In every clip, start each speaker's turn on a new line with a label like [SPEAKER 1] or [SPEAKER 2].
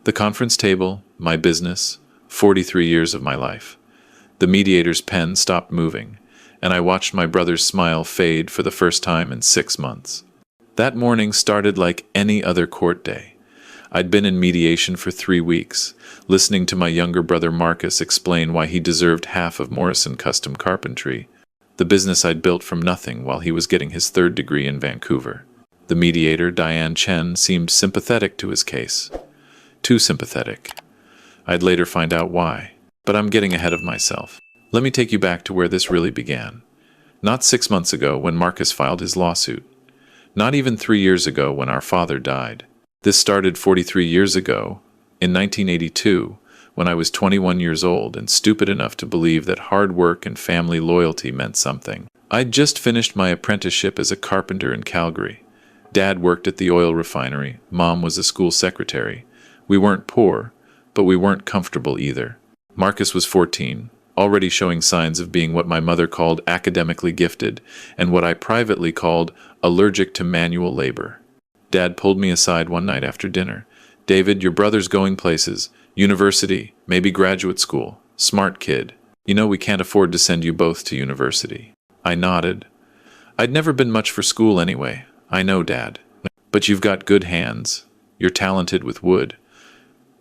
[SPEAKER 1] The conference table, my business, 43 years of my life. The mediator's pen stopped moving, and I watched my brother's smile fade for the first time in 6 months. That morning started like any other court day. I'd been in mediation for 3 weeks, listening to my younger brother Marcus explain why he deserved half of Morrison Custom Carpentry, the business I'd built from nothing while he was getting his 3rd degree in Vancouver. The mediator, Diane Chen, seemed sympathetic to his case. Too sympathetic. I'd later find out why, but I'm getting ahead of myself. Let me take you back to where this really began. Not 6 months ago when Marcus filed his lawsuit. Not even 3 years ago when our father died. This started 43 years ago, in 1982, when I was 21 years old and stupid enough to believe that hard work and family loyalty meant something. I'd just finished my apprenticeship as a carpenter in Calgary. Dad worked at the oil refinery. Mom was a school secretary. We weren't poor, but we weren't comfortable either. Marcus was 14, already showing signs of being what my mother called academically gifted and what I privately called allergic to manual labor. Dad pulled me aside one night after dinner. "David, your brother's going places. University, maybe graduate school. Smart kid. You know we can't afford to send you both to university." I nodded. I'd never been much for school anyway. "I know, Dad. But you've got good hands. You're talented with wood.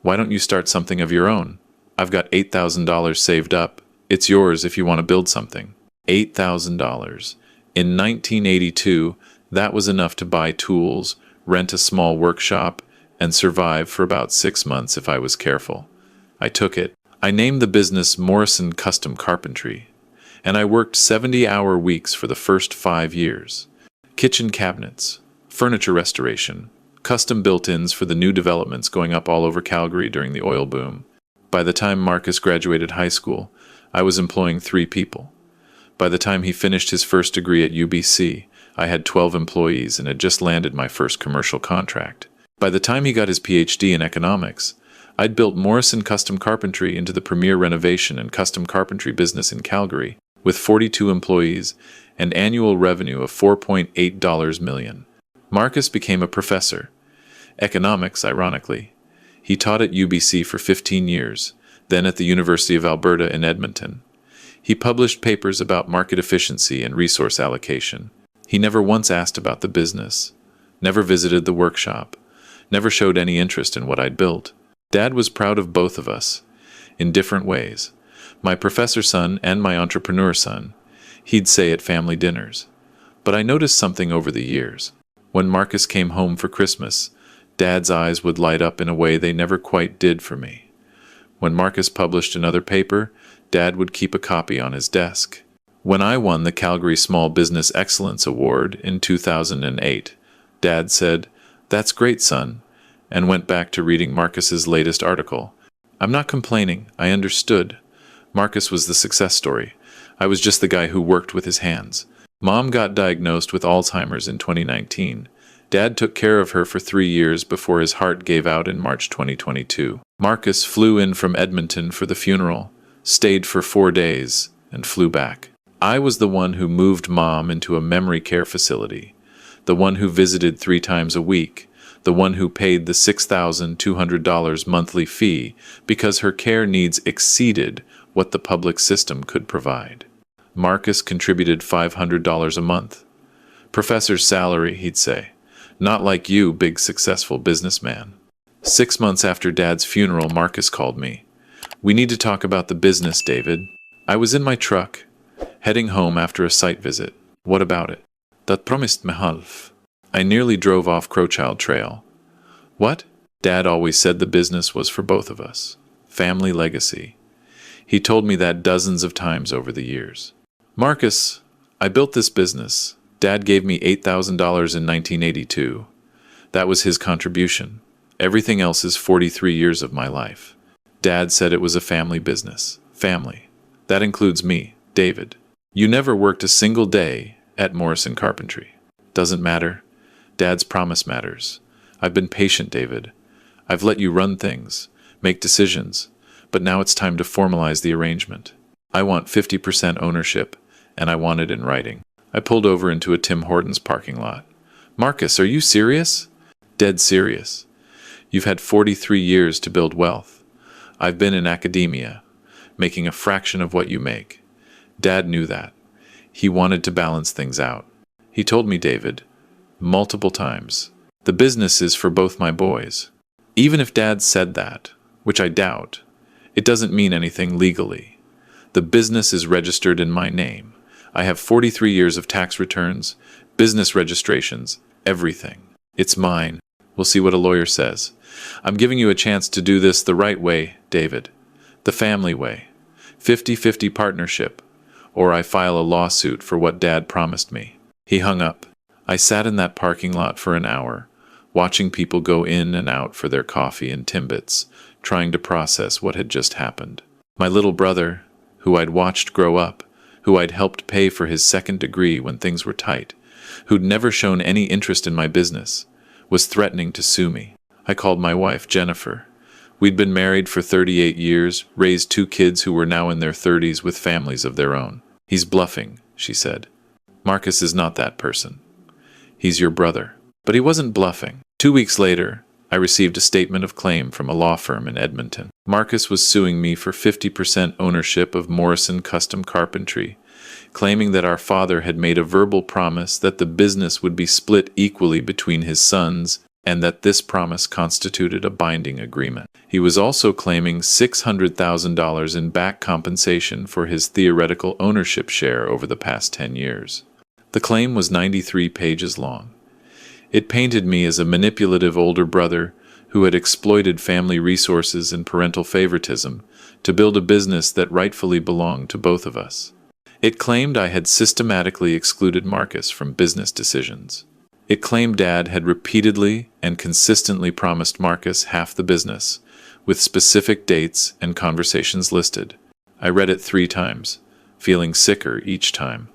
[SPEAKER 1] Why don't you start something of your own? I've got $8,000 saved up. It's yours if you want to build something." $8,000. In 1982, that was enough to buy tools, rent a small workshop, and survive for about 6 months if I was careful. I took it. I named the business Morrison Custom Carpentry, and I worked 70-hour weeks for the first 5 years. Kitchen cabinets, furniture restoration, custom built-ins for the new developments going up all over Calgary during the oil boom. By the time Marcus graduated high school, I was employing 3 people. By the time he finished his first degree at UBC, I had 12 employees and had just landed my first commercial contract. By the time he got his PhD in economics, I'd built Morrison Custom Carpentry into the premier renovation and custom carpentry business in Calgary, with 42 employees and annual revenue of $4.8 million. Marcus became a professor. Economics, ironically. He taught at UBC for 15 years, then at the University of Alberta in Edmonton. He published papers about market efficiency and resource allocation. He never once asked about the business, never visited the workshop, never showed any interest in what I'd built. Dad was proud of both of us, in different ways. My professor son and my entrepreneur son, he'd say at family dinners. But I noticed something over the years. When Marcus came home for Christmas, Dad's eyes would light up in a way they never quite did for me. When Marcus published another paper, Dad would keep a copy on his desk. When I won the Calgary Small Business Excellence Award in 2008, Dad said, "That's great, son," and went back to reading Marcus's latest article. I'm not complaining. I understood. Marcus was the success story. I was just the guy who worked with his hands. Mom got diagnosed with Alzheimer's in 2019. Dad took care of her for 3 years before his heart gave out in March 2022. Marcus flew in from Edmonton for the funeral, stayed for 4 days, and flew back. I was the one who moved Mom into a memory care facility, the one who visited 3 times a week, the one who paid the $6,200 monthly fee because her care needs exceeded what the public system could provide. Marcus contributed $500 a month. Professor's salary, he'd say. Not like you, big successful businessman. 6 months after Dad's funeral, Marcus called me. "We need to talk about the business, David." I was in my truck, heading home after a site visit. "What about it?" "Dat promised me half." I nearly drove off Crowchild Trail. "What?" Dad always said the business was for both of us. Family legacy. He told me that dozens of times over the years. "Marcus, I built this business. Dad gave me $8,000 in 1982. That was his contribution. Everything else is 43 years of my life. Dad said it was a family business. Family. That includes me, David. You never worked a single day at Morrison Carpentry. Doesn't matter. Dad's promise matters. I've been patient, David. I've let you run things, make decisions, but now it's time to formalize the arrangement. I want 50% ownership, and I want it in writing." I pulled over into a Tim Hortons parking lot. "Marcus, are you serious?" "Dead serious. You've had 43 years to build wealth. I've been in academia, making a fraction of what you make. Dad knew that. He wanted to balance things out. He told me, David, multiple times, the business is for both my boys. Even if Dad said that, which I doubt, it doesn't mean anything legally. The business is registered in my name. I have 43 years of tax returns, business registrations, everything. It's mine. We'll see what a lawyer says. I'm giving you a chance to do this the right way, David. The family way. 50-50 partnership. Or I file a lawsuit for what Dad promised me. He hung up. I sat in that parking lot for an hour, watching people go in and out for their coffee and Timbits, trying to process what had just happened. My little brother, who I'd watched grow up, who I'd helped pay for his second degree when things were tight, who'd never shown any interest in my business, was threatening to sue me. I called my wife, Jennifer. We'd been married for 38 years, raised 2 kids who were now in their 30s with families of their own. He's bluffing, she said. Marcus is not that person. He's your brother. But he wasn't bluffing. 2 weeks later, I received a statement of claim from a law firm in Edmonton. Marcus was suing me for 50% ownership of Morrison Custom Carpentry, claiming that our father had made a verbal promise that the business would be split equally between his sons and that this promise constituted a binding agreement. He was also claiming $600,000 in back compensation for his theoretical ownership share over the past 10 years. The claim was 93 pages long. It painted me as a manipulative older brother who had exploited family resources and parental favoritism to build a business that rightfully belonged to both of us. It claimed I had systematically excluded Marcus from business decisions. It claimed Dad had repeatedly and consistently promised Marcus half the business, with specific dates and conversations listed. I read it 3 times, feeling sicker each time.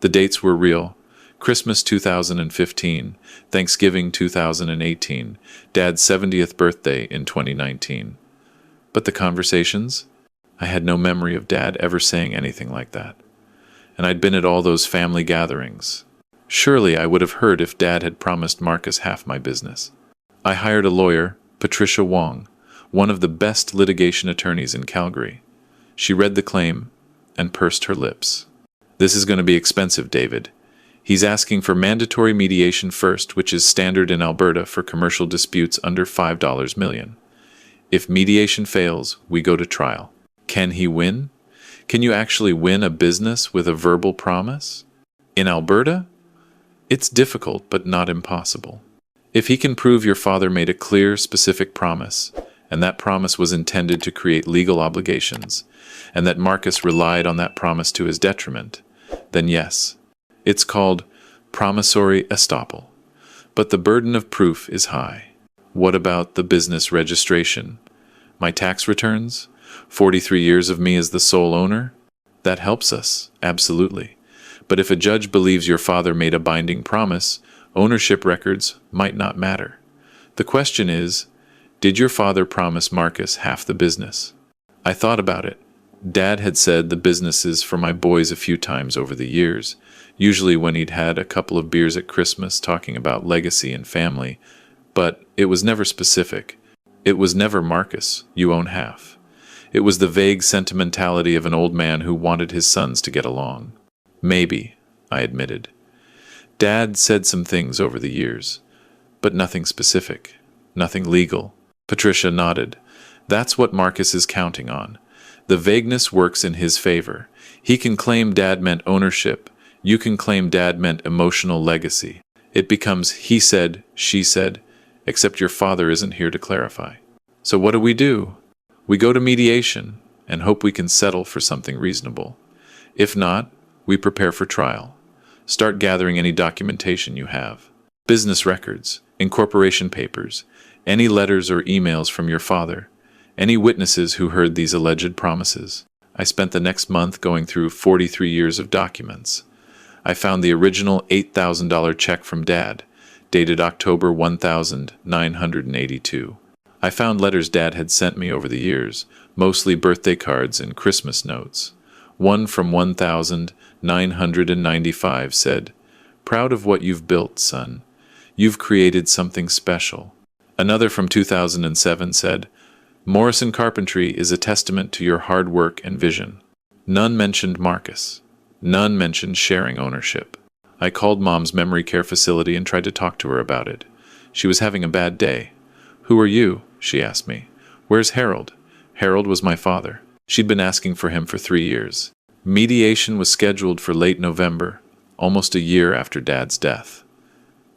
[SPEAKER 1] The dates were real. Christmas 2015, Thanksgiving 2018, Dad's 70th birthday in 2019. But the conversations? I had no memory of Dad ever saying anything like that. And I'd been at all those family gatherings. Surely I would have heard if Dad had promised Marcus half my business. I hired a lawyer, Patricia Wong, one of the best litigation attorneys in Calgary. She read the claim and pursed her lips. This is going to be expensive, David. He's asking for mandatory mediation first, which is standard in Alberta for commercial disputes under $5 million. If mediation fails, we go to trial. Can he win? Can you actually win a business with a verbal promise? In Alberta? It's difficult, but not impossible. If he can prove your father made a clear, specific promise, and that promise was intended to create legal obligations, and that Marcus relied on that promise to his detriment, then yes. It's called promissory estoppel. But the burden of proof is high. What about the business registration? My tax returns? 43 years of me as the sole owner? That helps us, absolutely. But if a judge believes your father made a binding promise, ownership records might not matter. The question is, did your father promise Marcus half the business? I thought about it. Dad had said the business is for my boys a few times over the years, usually when he'd had a couple of beers at Christmas talking about legacy and family, but it was never specific. It was never Marcus, you own half. It was the vague sentimentality of an old man who wanted his sons to get along. Maybe, I admitted. Dad said some things over the years, but nothing specific, nothing legal. Patricia nodded. That's what Marcus is counting on. The vagueness works in his favor. He can claim Dad meant ownership. You can claim Dad meant emotional legacy. It becomes he said, she said, except your father isn't here to clarify. So what do? We go to mediation and hope we can settle for something reasonable. If not, we prepare for trial. Start gathering any documentation you have. Business records, incorporation papers, any letters or emails from your father, any witnesses who heard these alleged promises. I spent the next month going through 43 years of documents. I found the original $8,000 check from Dad, dated October 1982. I found letters Dad had sent me over the years, mostly birthday cards and Christmas notes. One from 1995 said, "Proud of what you've built, son. You've created something special. Another from 2007 said, Morrison Carpentry is a testament to your hard work and vision. None mentioned Marcus. None mentioned sharing ownership. I called Mom's memory care facility and tried to talk to her about it. She was having a bad day. Who are you? She asked me. Where's Harold? Harold was my father. She'd been asking for him for 3 years. Mediation was scheduled for late November, almost a year after Dad's death.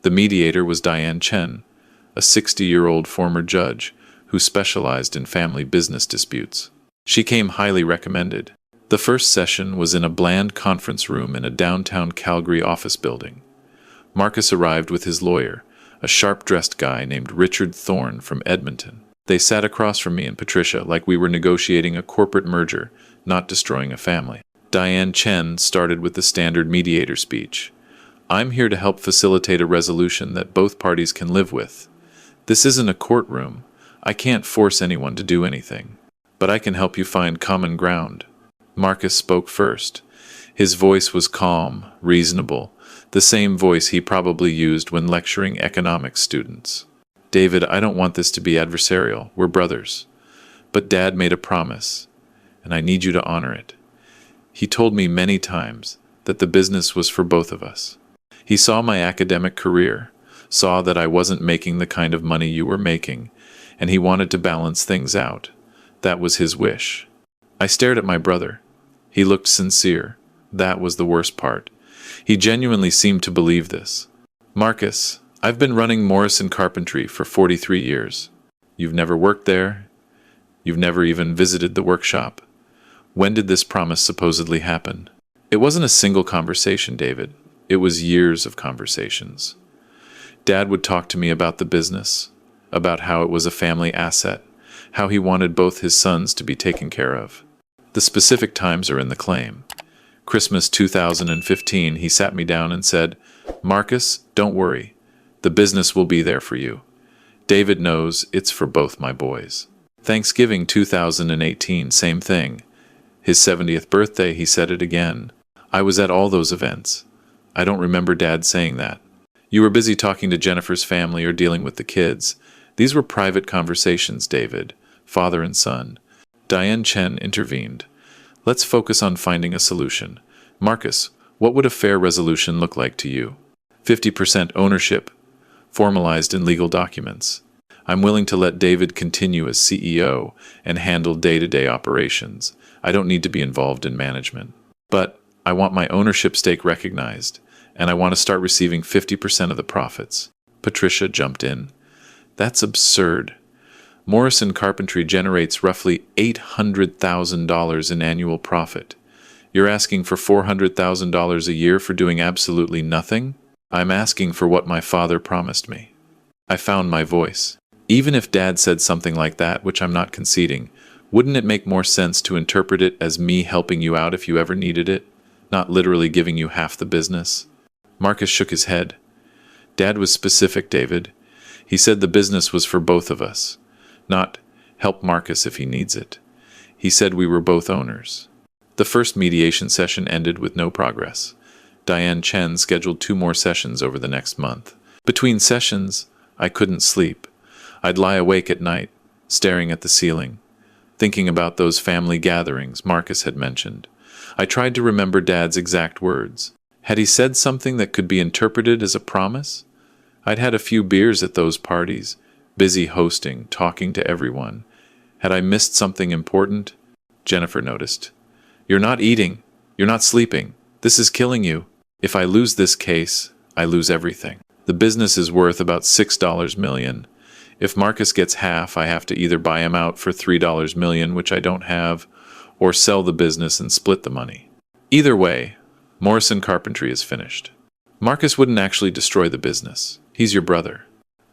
[SPEAKER 1] The mediator was Diane Chen, a 60-year-old former judge who specialized in family business disputes. She came highly recommended. The first session was in a bland conference room in a downtown Calgary office building. Marcus arrived with his lawyer, a sharp-dressed guy named Richard Thorne from Edmonton. They sat across from me and Patricia like we were negotiating a corporate merger, not destroying a family. Diane Chen started with the standard mediator speech. I'm here to help facilitate a resolution that both parties can live with. This isn't a courtroom. I can't force anyone to do anything. But I can help you find common ground. Marcus spoke first. His voice was calm, reasonable, the same voice he probably used when lecturing economics students. David, I don't want this to be adversarial. We're brothers. But Dad made a promise, and I need you to honor it. He told me many times that the business was for both of us. He saw my academic career, saw that I wasn't making the kind of money you were making, and he wanted to balance things out. That was his wish. I stared at my brother. He looked sincere. That was the worst part. He genuinely seemed to believe this. Marcus, I've been running Morrison Carpentry for 43 years. You've never worked there. You've never even visited the workshop. When did this promise supposedly happen? It wasn't a single conversation, David. It was years of conversations. Dad would talk to me about the business, about how it was a family asset, how he wanted both his sons to be taken care of. The specific times are in the claim. Christmas 2015, he sat me down and said, Marcus, don't worry. The business will be there for you. David knows it's for both my boys. Thanksgiving 2018, same thing. His 70th birthday, he said it again. I was at all those events. I don't remember Dad saying that. You were busy talking to Jennifer's family or dealing with the kids. These were private conversations, David, father and son. Diane Chen intervened. Let's focus on finding a solution. Marcus, what would a fair resolution look like to you? 50% ownership, formalized in legal documents. I'm willing to let David continue as CEO and handle day-to-day operations. I don't need to be involved in management. But I want my ownership stake recognized, and I want to start receiving 50% of the profits. Patricia jumped in. That's absurd. Morrison Carpentry generates roughly $800,000 in annual profit. You're asking for $400,000 a year for doing absolutely nothing? I'm asking for what my father promised me. I found my voice. Even if Dad said something like that, which I'm not conceding, wouldn't it make more sense to interpret it as me helping you out if you ever needed it, not literally giving you half the business? Marcus shook his head. Dad was specific, David. He said the business was for both of us, not help Marcus if he needs it. He said we were both owners. The first mediation session ended with no progress. Diane Chen scheduled 2 more sessions over the next month. Between sessions, I couldn't sleep. I'd lie awake at night, staring at the ceiling, thinking about those family gatherings Marcus had mentioned. I tried to remember Dad's exact words. Had he said something that could be interpreted as a promise? I'd had a few beers at those parties, busy hosting, talking to everyone. Had I missed something important? Jennifer noticed. You're not eating. You're not sleeping. This is killing you. If I lose this case, I lose everything. The business is worth about $6 million. If Marcus gets half, I have to either buy him out for $3 million, which I don't have, or sell the business and split the money. Either way, Morrison Carpentry is finished. Marcus wouldn't actually destroy the business. He's your brother.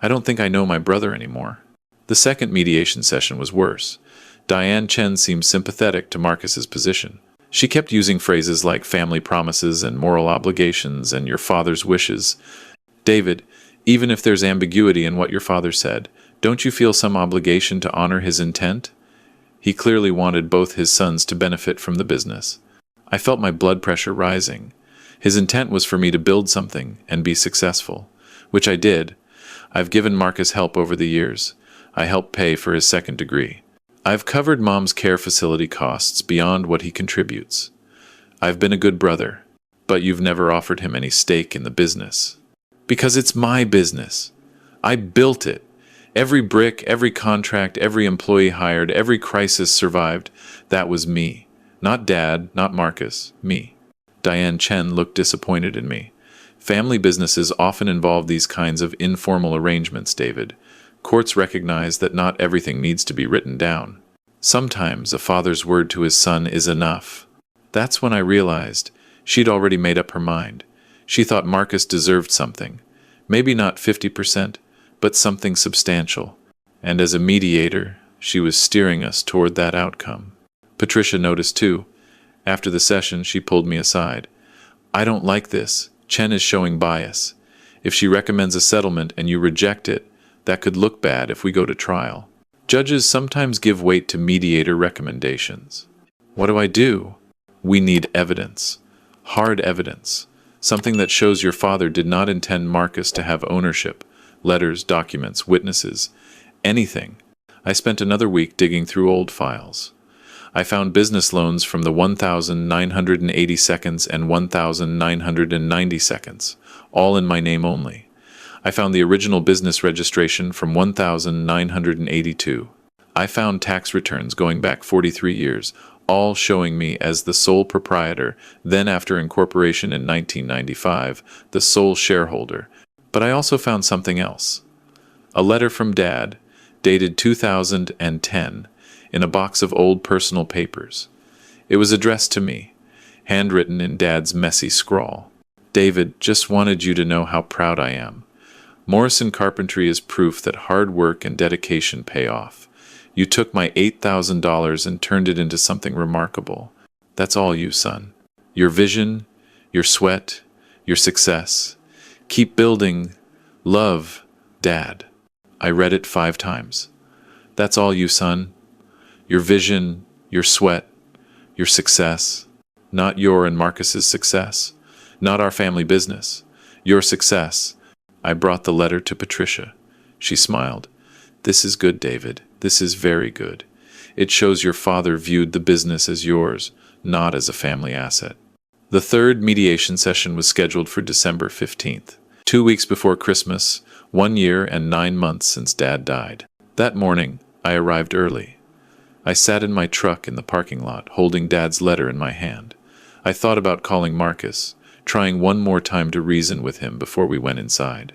[SPEAKER 1] I don't think I know my brother anymore. The second mediation session was worse. Diane Chen seemed sympathetic to Marcus's position. She kept using phrases like family promises and moral obligations and your father's wishes. David, even if there's ambiguity in what your father said, don't you feel some obligation to honor his intent? He clearly wanted both his sons to benefit from the business. I felt my blood pressure rising. His intent was for me to build something and be successful, which I did. I've given Marcus help over the years. I helped pay for his second degree. I've covered Mom's care facility costs beyond what he contributes. I've been a good brother, but you've never offered him any stake in the business. Because it's my business. I built it. Every brick, every contract, every employee hired, every crisis survived. That was me. Not Dad, not Marcus, me. Diane Chen looked disappointed in me. Family businesses often involve these kinds of informal arrangements, David. Courts recognize that not everything needs to be written down. Sometimes a father's word to his son is enough. That's when I realized she'd already made up her mind. She thought Marcus deserved something. Maybe not 50%, but something substantial. And as a mediator, she was steering us toward that outcome. Patricia noticed too. After the session, she pulled me aside. I don't like this. Chen is showing bias. If she recommends a settlement and you reject it, that could look bad if we go to trial. Judges sometimes give weight to mediator recommendations. What do I do? We need evidence. Hard evidence. Something that shows your father did not intend Marcus to have ownership. Letters, documents, witnesses. Anything. I spent another week digging through old files. I found business loans from the 1,980 seconds and 1,990 seconds, all in my name only. I found the original business registration from 1,982. I found tax returns going back 43 years, all showing me as the sole proprietor, then after incorporation in 1995, the sole shareholder. But I also found something else. A letter from Dad, dated 2010, in a box of old personal papers. It was addressed to me, handwritten in Dad's messy scrawl. David, just wanted you to know how proud I am. Morrison Carpentry is proof that hard work and dedication pay off. You took my $8,000 and turned it into something remarkable. That's all you, son. Your vision, your sweat, your success. Keep building. Love, Dad. I read it 5 times. That's all you, son. Your vision, your sweat, your success. Not your and Marcus's success. Not our family business. Your success. I brought the letter to Patricia. She smiled. This is good, David. This is very good. It shows your father viewed the business as yours, not as a family asset. The third mediation session was scheduled for December 15th, 2 weeks before Christmas, 1 year and 9 months since Dad died. That morning, I arrived early. I sat in my truck in the parking lot, holding Dad's letter in my hand. I thought about calling Marcus, trying one more time to reason with him before we went inside.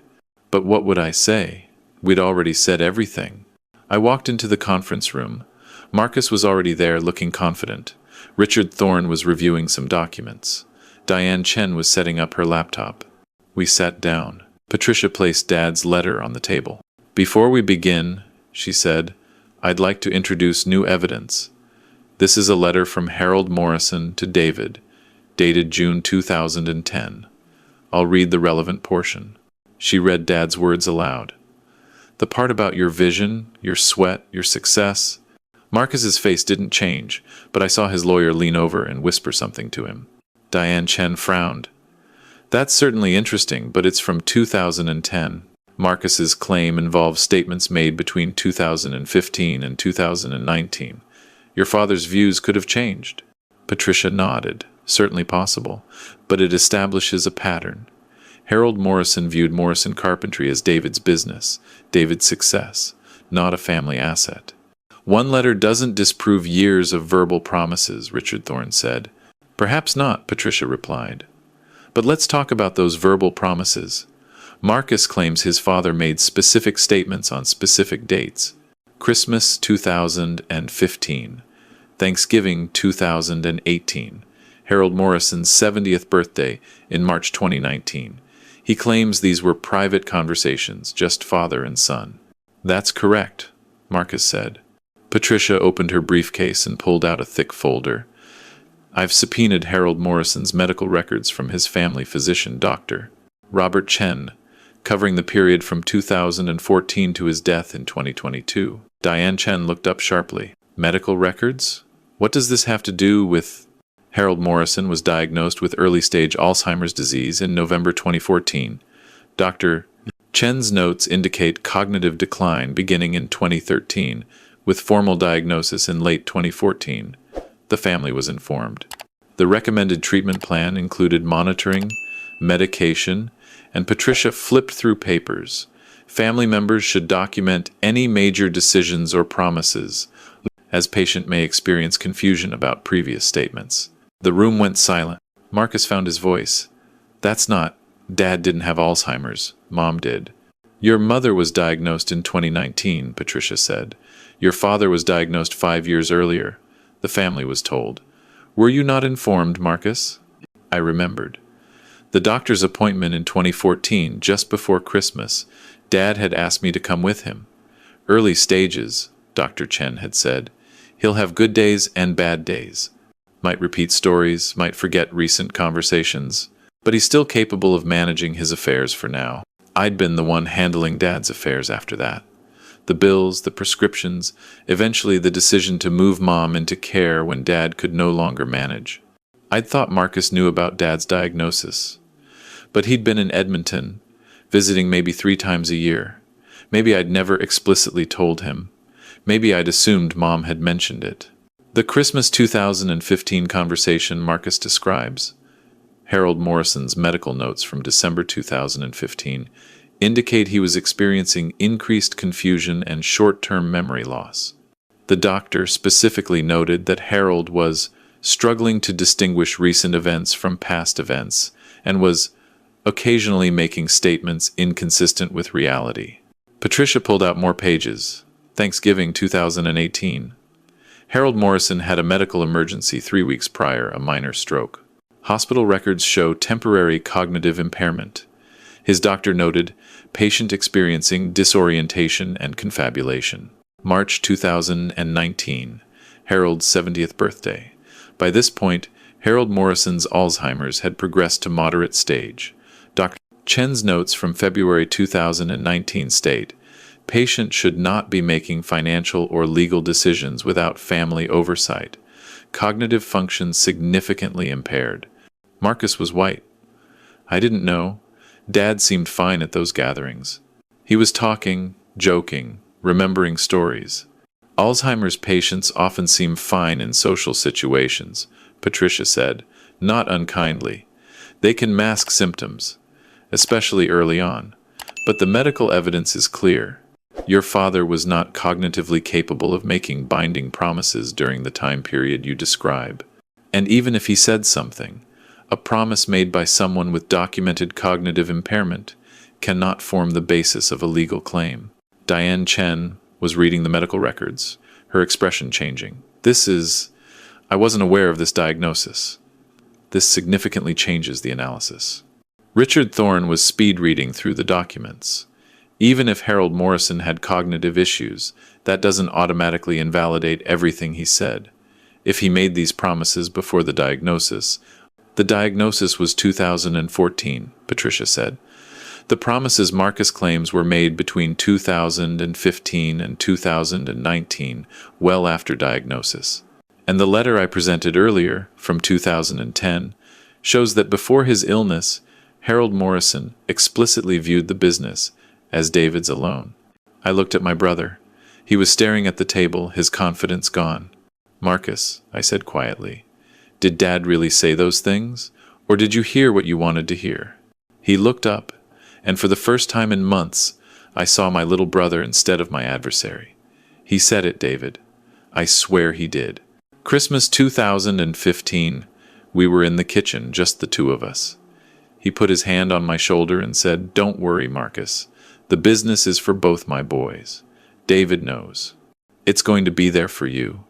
[SPEAKER 1] But what would I say? We'd already said everything. I walked into the conference room. Marcus was already there, looking confident. Richard Thorne was reviewing some documents. Diane Chen was setting up her laptop. We sat down. Patricia placed Dad's letter on the table. Before we begin, she said, I'd like to introduce new evidence. This is a letter from Harold Morrison to David, dated June 2010. I'll read the relevant portion. She read Dad's words aloud. The part about your vision, your sweat, your success. Marcus's face didn't change, but I saw his lawyer lean over and whisper something to him. Diane Chen frowned. That's certainly interesting, but it's from 2010. Marcus's claim involves statements made between 2015 and 2019. Your father's views could have changed. Patricia nodded. Certainly possible, but it establishes a pattern. Harold Morrison viewed Morrison Carpentry as David's business, David's success, not a family asset. One letter doesn't disprove years of verbal promises, Richard Thorne said. Perhaps not, Patricia replied. But let's talk about those verbal promises. Marcus claims his father made specific statements on specific dates. Christmas 2015, Thanksgiving 2018, Harold Morrison's 70th birthday in March 2019. He claims these were private conversations, just father and son. That's correct, Marcus said. Patricia opened her briefcase and pulled out a thick folder. I've subpoenaed Harold Morrison's medical records from his family physician, Dr. Robert Chen, covering the period from 2014 to his death in 2022. Diane Chen looked up sharply. Medical records? What does this have to do with... Harold Morrison was diagnosed with early-stage Alzheimer's disease in November 2014. Dr. Chen's notes indicate cognitive decline beginning in 2013, with formal diagnosis in late 2014. The family was informed. The recommended treatment plan included monitoring, medication, and Patricia flipped through papers. Family members should document any major decisions or promises, as patient may experience confusion about previous statements. The room went silent. Marcus found his voice. That's not. Dad didn't have Alzheimer's. Mom did. Your mother was diagnosed in 2019, Patricia said. Your father was diagnosed 5 years earlier. The family was told. Were you not informed, Marcus? I remembered. The doctor's appointment in 2014, just before Christmas, Dad had asked me to come with him. Early stages, Dr. Chen had said. He'll have good days and bad days. Might repeat stories, might forget recent conversations, but he's still capable of managing his affairs for now. I'd been the one handling Dad's affairs after that. The bills, the prescriptions, eventually the decision to move Mom into care when Dad could no longer manage. I'd thought Marcus knew about Dad's diagnosis. But he'd been in Edmonton, visiting maybe 3 times a year. Maybe I'd never explicitly told him. Maybe I'd assumed Mom had mentioned it. The Christmas 2015 conversation Marcus describes, Harold Morrison's medical notes from December 2015, indicate he was experiencing increased confusion and short-term memory loss. The doctor specifically noted that Harold was struggling to distinguish recent events from past events and was occasionally making statements inconsistent with reality. Patricia pulled out more pages. Thanksgiving 2018. Harold Morrison had a medical emergency 3 weeks prior, a minor stroke. Hospital records show temporary cognitive impairment. His doctor noted patient experiencing disorientation and confabulation. March 2019, Harold's 70th birthday. By this point, Harold Morrison's Alzheimer's had progressed to moderate stage. Dr. Chen's notes from February 2019 state, patient should not be making financial or legal decisions without family oversight. Cognitive function significantly impaired. Marcus was white. I didn't know. Dad seemed fine at those gatherings. He was talking, joking, remembering stories. Alzheimer's patients often seem fine in social situations, Patricia said, not unkindly. They can mask symptoms, especially early on. But the medical evidence is clear. Your father was not cognitively capable of making binding promises during the time period you describe. And even if he said something, a promise made by someone with documented cognitive impairment cannot form the basis of a legal claim. Diane Chen was reading the medical records, her expression changing. I wasn't aware of this diagnosis. This significantly changes the analysis. Richard Thorne was speed reading through the documents. Even if Harold Morrison had cognitive issues, that doesn't automatically invalidate everything he said. If he made these promises before the diagnosis was 2014, Patricia said. The promises Marcus claims were made between 2015 and 2019, well after diagnosis. And the letter I presented earlier, from 2010, shows that before his illness, Harold Morrison explicitly viewed the business as David's alone. I looked at my brother. He was staring at the table, his confidence gone. Marcus, I said quietly, did Dad really say those things? Or did you hear what you wanted to hear? He looked up, and for the first time in months, I saw my little brother instead of my adversary. He said it, David. I swear he did. Christmas 2015, we were in the kitchen, just the two of us. He put his hand on my shoulder and said, "Don't worry, Marcus. The business is for both my boys. David knows. It's going to be there for you.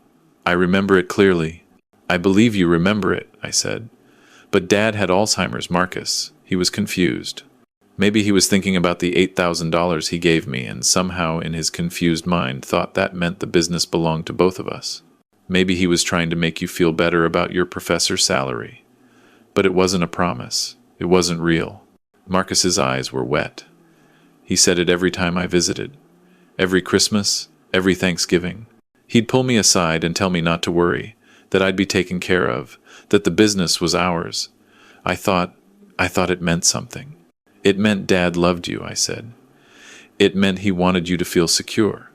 [SPEAKER 1] I remember it clearly." "I believe you remember it," I said. "But Dad had Alzheimer's, Marcus." He was confused. Maybe he was thinking about the $8,000 he gave me and somehow in his confused mind thought that meant the business belonged to both of us. Maybe he was trying to make you feel better about your professor's salary. But it wasn't a promise. It wasn't real. Marcus's eyes were wet. He said it every time I visited. Every Christmas, every Thanksgiving. He'd pull me aside and tell me not to worry, that I'd be taken care of, that the business was ours. I thought it meant something. "It meant Dad loved you," I said. It meant he wanted you to feel secure.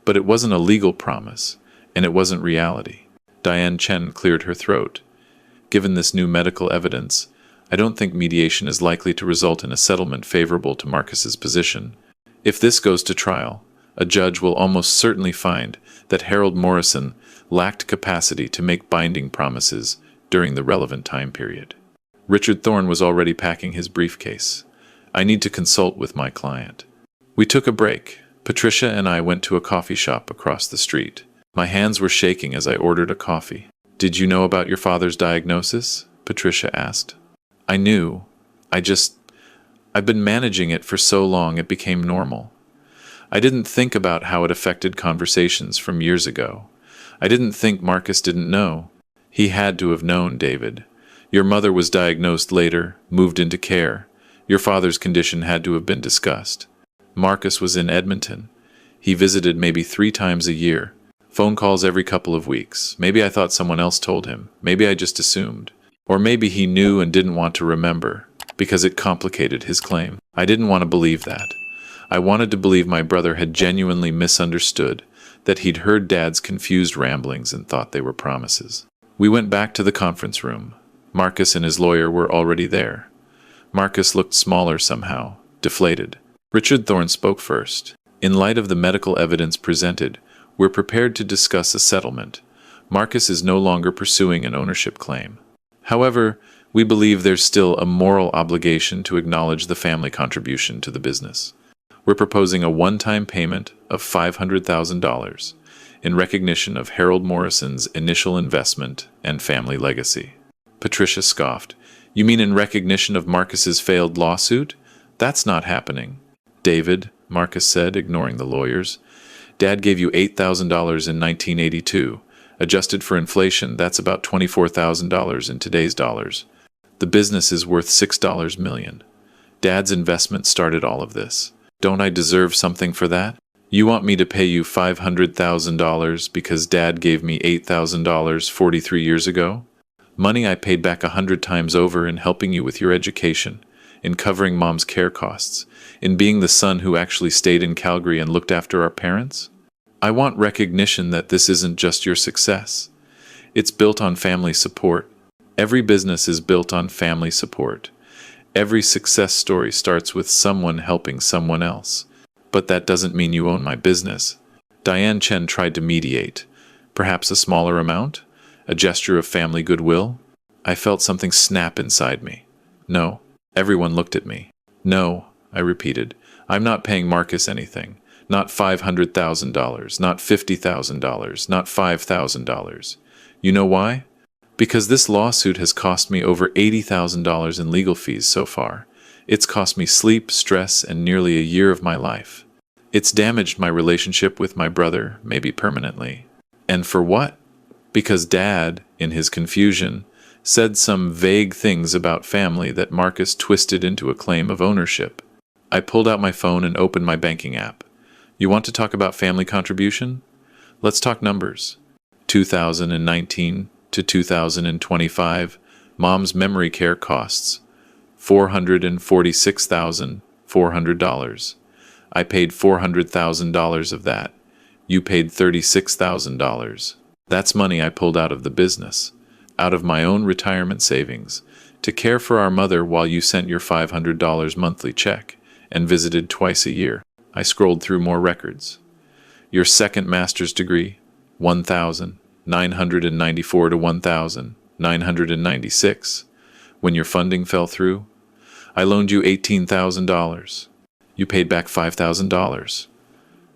[SPEAKER 1] But it wasn't a legal promise, and it wasn't reality. Diane Chen cleared her throat. Given this new medical evidence, I don't think mediation is likely to result in a settlement favorable to Marcus's position. If this goes to trial, a judge will almost certainly find that Harold Morrison lacked capacity to make binding promises during the relevant time period. Richard Thorne was already packing his briefcase. I need to consult with my client. We took a break. Patricia and I went to a coffee shop across the street. My hands were shaking as I ordered a coffee. Did you know about your father's diagnosis? Patricia asked. I knew. I've been managing it for so long it became normal. I didn't think about how it affected conversations from years ago. I didn't think Marcus didn't know. He had to have known, David. Your mother was diagnosed later, moved into care. Your father's condition had to have been discussed. Marcus was in Edmonton. He visited maybe 3 times a year. Phone calls every couple of weeks. Maybe I thought someone else told him. Maybe I just assumed. Or maybe he knew and didn't want to remember, because it complicated his claim. I didn't want to believe that. I wanted to believe my brother had genuinely misunderstood, that he'd heard Dad's confused ramblings and thought they were promises. We went back to the conference room. Marcus and his lawyer were already there. Marcus looked smaller somehow, deflated. Richard Thorne spoke first. In light of the medical evidence presented, we're prepared to discuss a settlement. Marcus is no longer pursuing an ownership claim. However, we believe there's still a moral obligation to acknowledge the family contribution to the business. We're proposing a one-time payment of $500,000 in recognition of Harold Morrison's initial investment and family legacy. Patricia scoffed. You mean in recognition of Marcus's failed lawsuit? That's not happening. David, Marcus said, ignoring the lawyers. Dad gave you $8,000 in 1982. Adjusted for inflation, that's about $24,000 in today's dollars. The business is worth $6 million. Dad's investment started all of this. Don't I deserve something for that? You want me to pay you $500,000 because Dad gave me $8,000 43 years ago? Money I paid back 100 times over in helping you with your education, in covering Mom's care costs, in being the son who actually stayed in Calgary and looked after our parents? I want recognition that this isn't just your success. It's built on family support. Every business is built on family support. Every success story starts with someone helping someone else. But that doesn't mean you own my business. Diane Chen tried to mediate. Perhaps a smaller amount? A gesture of family goodwill? I felt something snap inside me. No. Everyone looked at me. No, I repeated. I'm not paying Marcus anything. Not $500,000, not $50,000, not $5,000. You know why? Because this lawsuit has cost me over $80,000 in legal fees so far. It's cost me sleep, stress, and nearly a year of my life. It's damaged my relationship with my brother, maybe permanently. And for what? Because Dad, in his confusion, said some vague things about family that Marcus twisted into a claim of ownership. I pulled out my phone and opened my banking app. You want to talk about family contribution? Let's talk numbers. 2019 to 2025, Mom's memory care costs $446,400. I paid $400,000 of that. You paid $36,000. That's money I pulled out of the business, out of my own retirement savings, to care for our mother while you sent your $500 monthly check and visited twice a year. I scrolled through more records. Your second master's degree, $1,994 to $1,996. When your funding fell through, I loaned you $18,000. You paid back $5,000.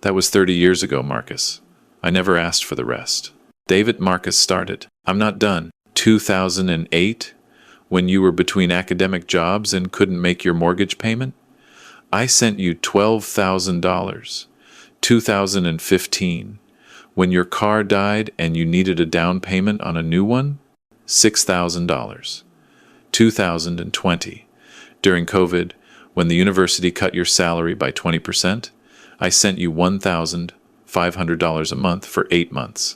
[SPEAKER 1] That was 30 years ago, Marcus. I never asked for the rest. David, Marcus started. I'm not done. 2008, when you were between academic jobs and couldn't make your mortgage payment? I sent you $12,000. 2015, when your car died and you needed a down payment on a new one? $6,000. 2020, during COVID, when the university cut your salary by 20%, I sent you $1,500 a month for 8 months.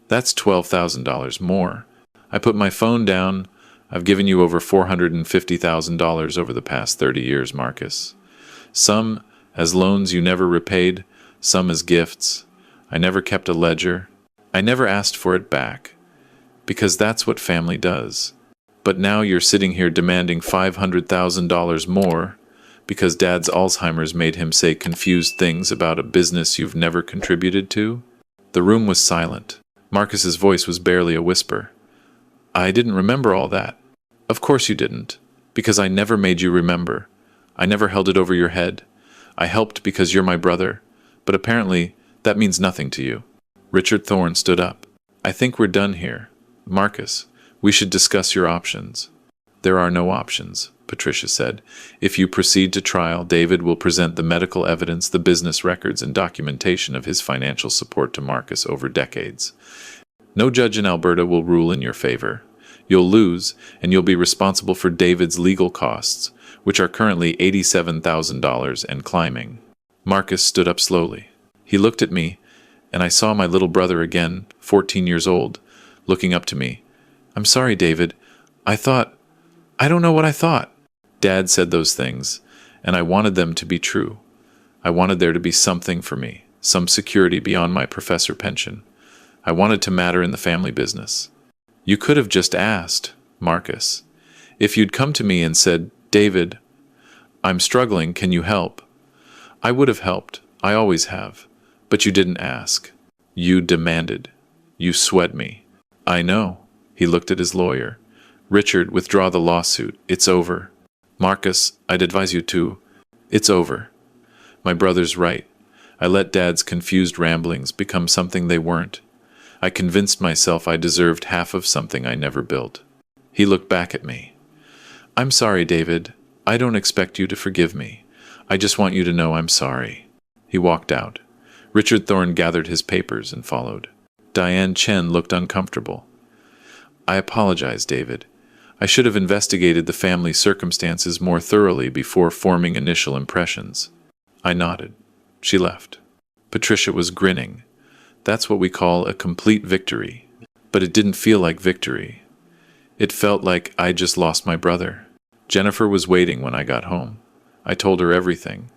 [SPEAKER 1] That's $12,000 more. I put my phone down. I've given you over $450,000 over the past 30 years, Marcus. Some as loans you never repaid, some as gifts. I never kept a ledger. I never asked for it back, because that's what family does. But now you're sitting here demanding $500,000 more because Dad's Alzheimer's made him say confused things about a business you've never contributed to? The room was silent. Marcus's voice was barely a whisper. I didn't remember all that. Of course you didn't, because I never made you remember. I never held it over your head. I helped because you're my brother, but apparently that means nothing to you. Richard Thorne stood up. I think we're done here. Marcus, we should discuss your options. There are no options, Patricia said. If you proceed to trial, David will present the medical evidence, the business records, and documentation of his financial support to Marcus over decades. No judge in Alberta will rule in your favor. You'll lose, and you'll be responsible for David's legal costs, which are currently $87,000 and climbing. Marcus stood up slowly. He looked at me, and I saw my little brother again, 14 years old, looking up to me. I'm sorry, David. I don't know what I thought. Dad said those things, and I wanted them to be true. I wanted there to be something for me, some security beyond my professor pension. I wanted to matter in the family business. You could have just asked, Marcus. If you'd come to me and said, David, I'm struggling, can you help? I would have helped. I always have. But you didn't ask. You demanded. You swed me. I know. He looked at his lawyer. Richard, withdraw the lawsuit. It's over. Marcus, I'd advise you to. It's over. My brother's right. I let Dad's confused ramblings become something they weren't. I convinced myself I deserved half of something I never built. He looked back at me. I'm sorry, David. I don't expect you to forgive me. I just want you to know I'm sorry. He walked out. Richard Thorne gathered his papers and followed. Diane Chen looked uncomfortable. I apologize, David. I should have investigated the family circumstances more thoroughly before forming initial impressions. I nodded. She left. Patricia was grinning. That's what we call a complete victory. But it didn't feel like victory. It felt like I just lost my brother. Jennifer was waiting when I got home. I told her everything.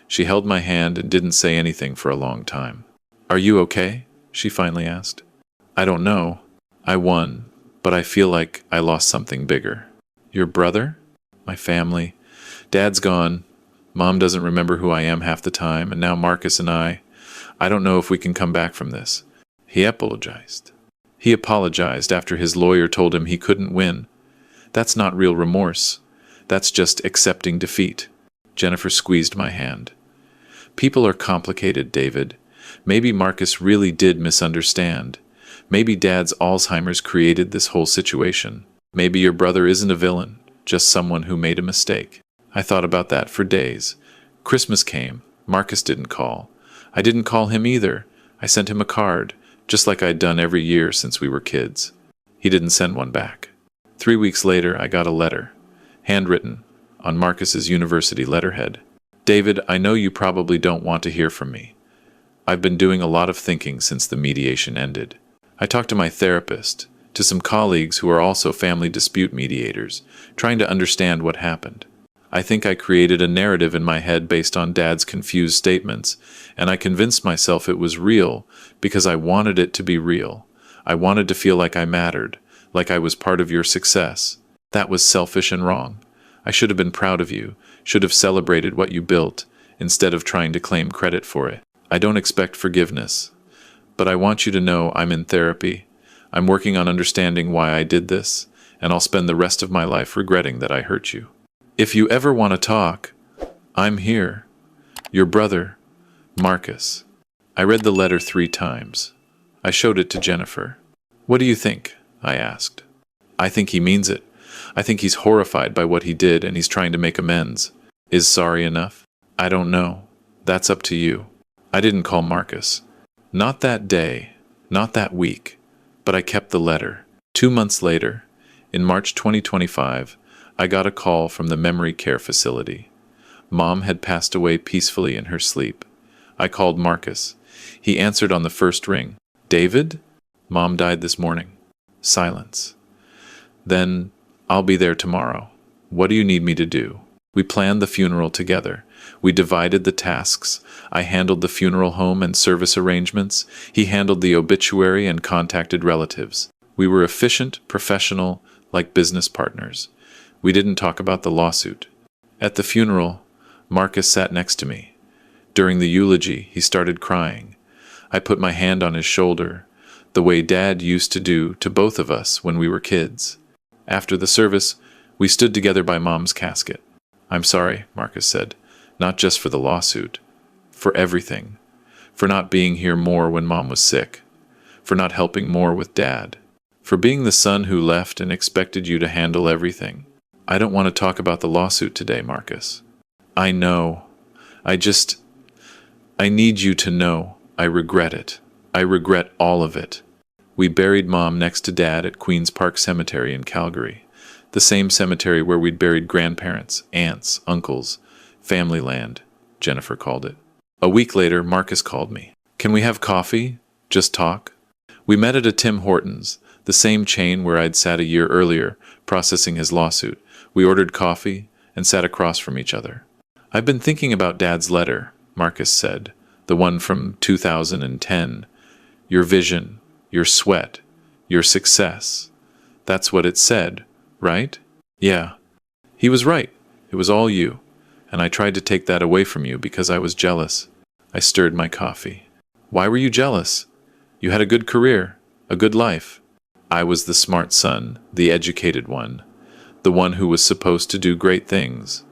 [SPEAKER 1] She held my hand and didn't say anything for a long time. Are you okay? She finally asked. I don't know. I won, but I feel like I lost something bigger. Your brother? My family. Dad's gone. Mom doesn't remember who I am half the time, and now Marcus and I don't know if we can come back from this. He apologized. He apologized after his lawyer told him he couldn't win. That's not real remorse. That's just accepting defeat. Jennifer squeezed my hand. People are complicated, David. Maybe Marcus really did misunderstand. Maybe Dad's Alzheimer's created this whole situation. Maybe your brother isn't a villain, just someone who made a mistake. I thought about that for days. Christmas came. Marcus didn't call. I didn't call him either. I sent him a card, just like I'd done every year since we were kids. He didn't send one back. 3 weeks later, I got a letter, handwritten, on Marcus's university letterhead. David, I know you probably don't want to hear from me. I've been doing a lot of thinking since the mediation ended. I talked to my therapist, to some colleagues who are also family dispute mediators, trying to understand what happened. I think I created a narrative in my head based on Dad's confused statements, and I convinced myself it was real because I wanted it to be real. I wanted to feel like I mattered, like I was part of your success. That was selfish and wrong. I should have been proud of you, should have celebrated what you built, instead of trying to claim credit for it. I don't expect forgiveness, but I want you to know I'm in therapy. I'm working on understanding why I did this, and I'll spend the rest of my life regretting that I hurt you. If you ever want to talk, I'm here. Your brother, Marcus. I read the letter 3 times. I showed it to Jennifer. What do you think? I asked. I think he means it. I think he's horrified by what he did and he's trying to make amends. Is sorry enough? I don't know. That's up to you. I didn't call Marcus. Not that day, not that week, but I kept the letter. 2 months later, in March 2025, I got a call from the memory care facility. Mom had passed away peacefully in her sleep. I called Marcus. He answered on the first ring. David? Mom died this morning. Silence. Then, I'll be there tomorrow. What do you need me to do? We planned the funeral together. We divided the tasks. I handled the funeral home and service arrangements. He handled the obituary and contacted relatives. We were efficient, professional, like business partners. We didn't talk about the lawsuit. At the funeral, Marcus sat next to me. During the eulogy, he started crying. I put my hand on his shoulder, the way Dad used to do to both of us when we were kids. After the service, we stood together by Mom's casket. "I'm sorry," Marcus said, "not just for the lawsuit, for everything. For not being here more when Mom was sick. For not helping more with Dad. For being the son who left and expected you to handle everything. I don't want to talk about the lawsuit today, Marcus. I know. I need you to know. I regret it. I regret all of it." We buried Mom next to Dad at Queen's Park Cemetery in Calgary. The same cemetery where we'd buried grandparents, aunts, uncles, family land, Jennifer called it. A week later, Marcus called me. "Can we have coffee? Just talk?" We met at a Tim Hortons, the same chain where I'd sat a year earlier, processing his lawsuit. We ordered coffee and sat across from each other. "I've been thinking about Dad's letter," Marcus said, "the one from 2010. Your vision, your sweat, your success. That's what it said, right?" "Yeah." "He was right. It was all you. And I tried to take that away from you because I was jealous." I stirred my coffee. "Why were you jealous? You had a good career, a good life." "I was the smart son, the educated one, the one who was supposed to do great things.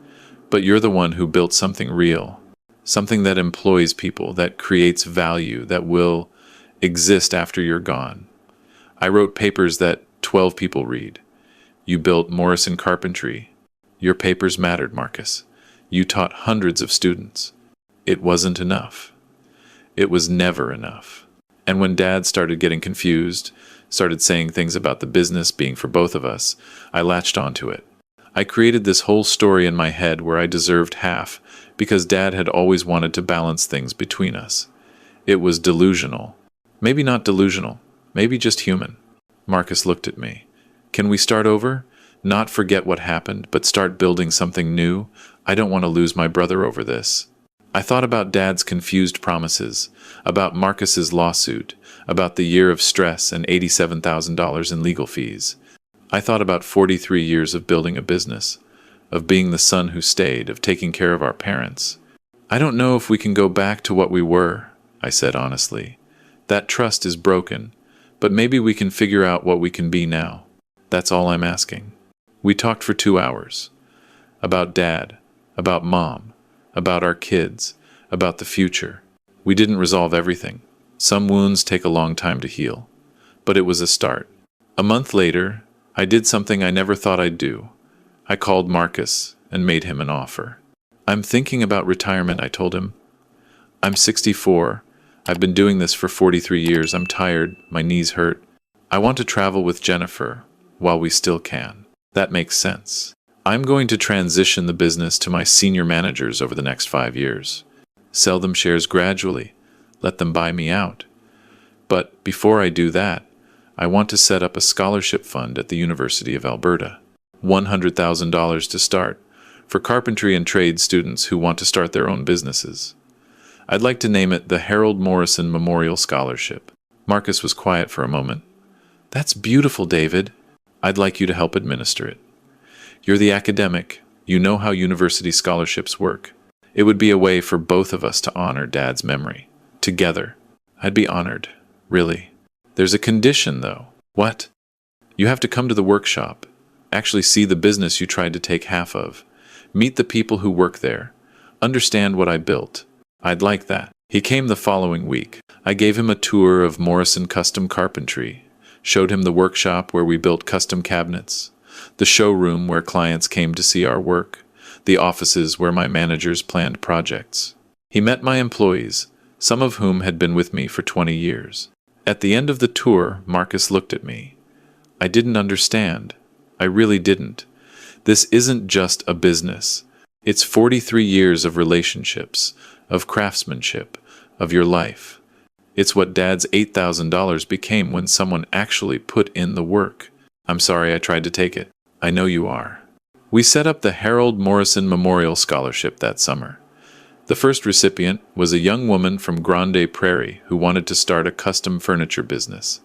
[SPEAKER 1] But you're the one who built something real, something that employs people, that creates value, that will exist after you're gone. I wrote papers that 12 people read. You built Morrison Carpentry. Your papers mattered, Marcus. You taught hundreds of students. It wasn't enough. It was never enough. And when Dad started getting confused, started saying things about the business being for both of us, I latched onto it. I created this whole story in my head where I deserved half because Dad had always wanted to balance things between us. It was delusional. Maybe not delusional, maybe just human. Marcus looked at me. "Can we start over? Not forget what happened, but start building something new? I don't want to lose my brother over this." I thought about Dad's confused promises, about Marcus's lawsuit, about the year of stress and $87,000 in legal fees. I thought about 43 years of building a business, of being the son who stayed, of taking care of our parents. "I don't know if we can go back to what we were," I said honestly. "That trust is broken, but maybe we can figure out what we can be now. That's all I'm asking." We talked for 2 hours. About Dad, about Mom, about our kids, about the future. We didn't resolve everything. Some wounds take a long time to heal. But it was a start. A month later, I did something I never thought I'd do. I called Marcus and made him an offer. "I'm thinking about retirement," I told him. "I'm 64. I've been doing this for 43 years. I'm tired. My knees hurt. I want to travel with Jennifer while we still can." "That makes sense. I'm going to transition the business to my senior managers over the next 5 years. Sell them shares gradually. Let them buy me out. But before I do that, I want to set up a scholarship fund at the University of Alberta. $100,000 to start, for carpentry and trade students who want to start their own businesses. I'd like to name it the Harold Morrison Memorial Scholarship." Marcus was quiet for a moment. "That's beautiful, David. I'd like you to help administer it. You're the academic. You know how university scholarships work. It would be a way for both of us to honor Dad's memory. Together. I'd be honored. Really. There's a condition, though." "What?" "You have to come to the workshop. Actually see the business you tried to take half of. Meet the people who work there. Understand what I built. I'd like that." He came the following week. I gave him a tour of Morrison Custom Carpentry. Showed him the workshop where we built custom cabinets. The showroom where clients came to see our work. The offices where my managers planned projects. He met my employees, some of whom had been with me for 20 years. At the end of the tour, Marcus looked at me. I didn't understand. I really didn't. This isn't just a business. It's 43 years of relationships, of craftsmanship, of your life. It's what Dad's $8,000 became when someone actually put in the work. I'm sorry I tried to take it. I know you are. We set up the Harold Morrison Memorial Scholarship that summer. The first recipient was a young woman from Grande Prairie who wanted to start a custom furniture business.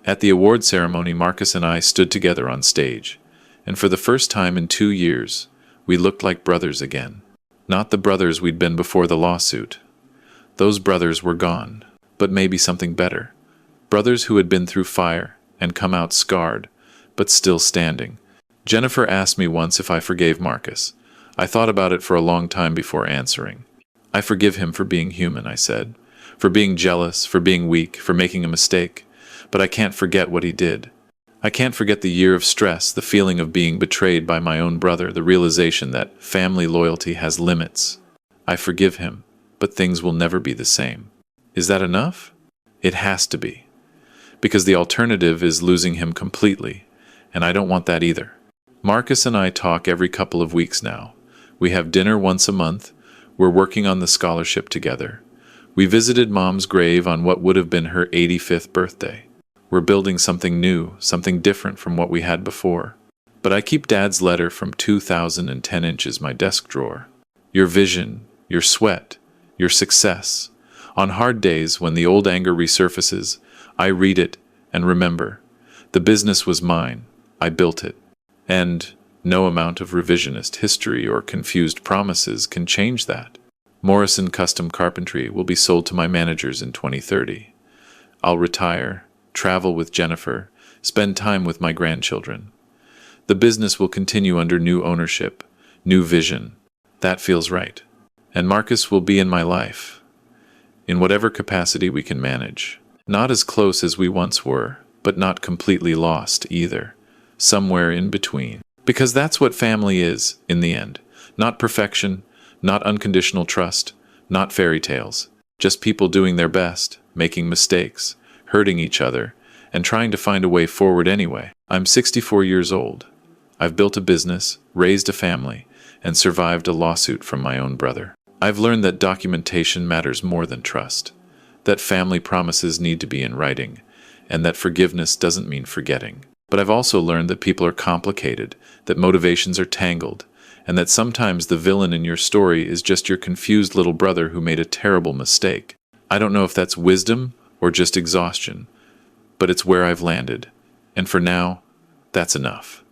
[SPEAKER 1] At the award ceremony, Marcus and I stood together on stage, and for the first time in 2 years, we looked like brothers again. Not the brothers we'd been before the lawsuit. Those brothers were gone, but maybe something better. Brothers who had been through fire and come out scarred, but still standing. Jennifer asked me once if I forgave Marcus. I thought about it for a long time before answering. I forgive him for being human, I said. For being jealous, for being weak, for making a mistake. But I can't forget what he did. I can't forget the year of stress, the feeling of being betrayed by my own brother, the realization that family loyalty has limits. I forgive him, but things will never be the same. Is that enough? It has to be. Because the alternative is losing him completely, and I don't want that either. Marcus and I talk every couple of weeks now. We have dinner once a month. We're working on the scholarship together. We visited Mom's grave on what would have been her 85th birthday. We're building something new, something different from what we had before. But I keep Dad's letter from 2010 inches my desk drawer. Your vision, your sweat, your success. On hard days when the old anger resurfaces, I read it and remember. The business was mine. I built it. And no amount of revisionist history or confused promises can change that. Morrison Custom Carpentry will be sold to my managers in 2030. I'll retire, travel with Jennifer, spend time with my grandchildren. The business will continue under new ownership, new vision. That feels right. And Marcus will be in my life, in whatever capacity we can manage. Not as close as we once were, but not completely lost either. Somewhere in between. Because that's what family is, in the end. Not perfection, not unconditional trust, not fairy tales. Just people doing their best, making mistakes, hurting each other, and trying to find a way forward anyway. I'm 64 years old. I've built a business, raised a family, and survived a lawsuit from my own brother. I've learned that documentation matters more than trust, that family promises need to be in writing, and that forgiveness doesn't mean forgetting. But I've also learned that people are complicated, that motivations are tangled, and that sometimes the villain in your story is just your confused little brother who made a terrible mistake. I don't know if that's wisdom or just exhaustion, but it's where I've landed. And for now, that's enough.